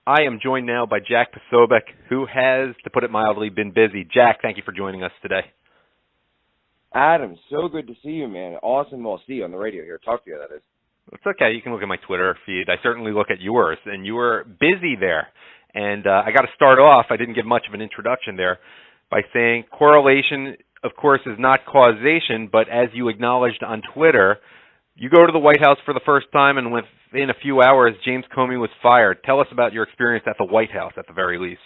I am joined now by Jack Posobiec, who has, to put it mildly, been busy. Jack, thank you for joining us today. Adam, so good to see you, man. Awesome. I'll see you on the radio here. Talk to you, that is. It's okay. You can look at my Twitter feed. I certainly look at yours, and you were busy there. And I got to start off, I didn't give much of an introduction there, by saying correlation, of course, is not causation, but as you acknowledged on Twitter, you go to the White House for the first time, and within a few hours, James Comey was fired. Tell us about your experience at the White House, at the very least.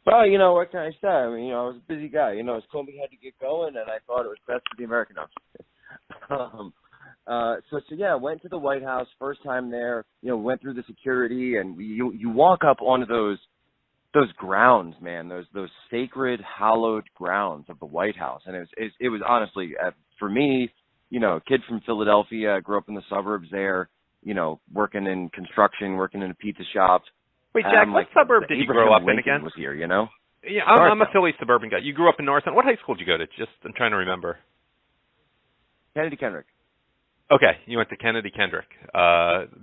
Well, what can I say? I mean, I was a busy guy. As Comey had to get going, and I thought it was best for the American option. I went to the White House, first time there, went through the security, and you walk up onto those grounds, man, those sacred, hallowed grounds of the White House. And it was honestly, for me, kid from Philadelphia, grew up in the suburbs there, working in construction, working in a pizza shop. Wait, Jack, what suburb did you grow up in again? Was here, Yeah, I'm a Philly suburban guy. You grew up in Norristown. What high school did you go to? I'm trying to remember. Kennedy Kendrick. Okay, you went to Kennedy Kendrick,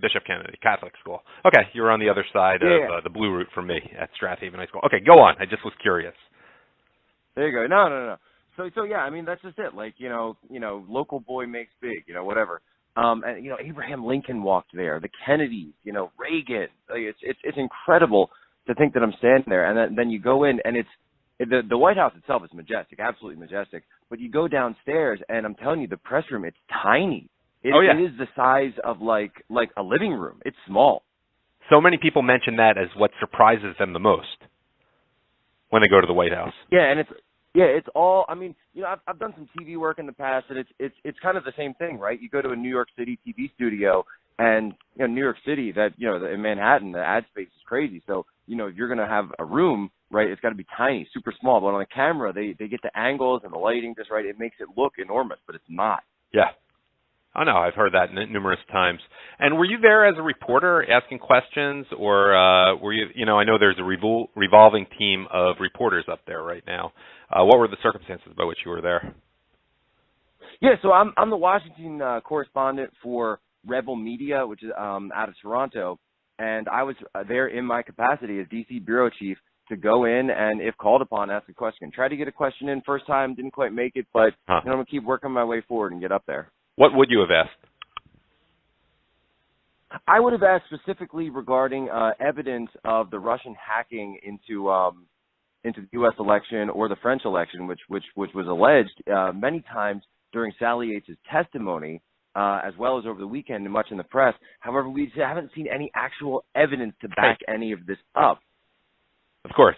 Bishop Kennedy, Catholic school. Okay, you were on the other side of the blue route from me at Strathaven High School. Okay, go on. I just was curious. There you go. No. So yeah, I mean, that's just it. Like, local boy makes big, whatever. And Abraham Lincoln walked there, the Kennedys, Reagan. Like, it's incredible to think that I'm standing there, and then you go in, and the White House itself is majestic, absolutely majestic. But you go downstairs, and I'm telling you, the press room, it's tiny. It is the size of like a living room. It's small. So many people mention that as what surprises them the most when they go to the White House. Yeah, and it's all. I mean, I've done some TV work in the past, and it's kind of the same thing, right? You go to a New York City TV studio, and New York City, that in Manhattan, the ad space is crazy. So if you're going to have a room, right, it's got to be tiny, super small. But on the camera, they get the angles and the lighting just right. It makes it look enormous, but it's not. Yeah. I know. I've heard that numerous times. And were you there as a reporter asking questions, or were you? I know there's a revolving team of reporters up there right now. What were the circumstances by which you were there? Yeah, so I'm the Washington correspondent for Rebel Media, which is out of Toronto, and I was there in my capacity as DC bureau chief to go in and, if called upon, ask a question. Tried to get a question in first time, didn't quite make it, but I'm going to keep working my way forward and get up there. What would you have asked? I would have asked specifically regarding evidence of the Russian hacking into the U.S. election or the French election, which was alleged many times during Sally Yates's testimony, as well as over the weekend and much in the press. However, we haven't seen any actual evidence to back any of this up. Of course.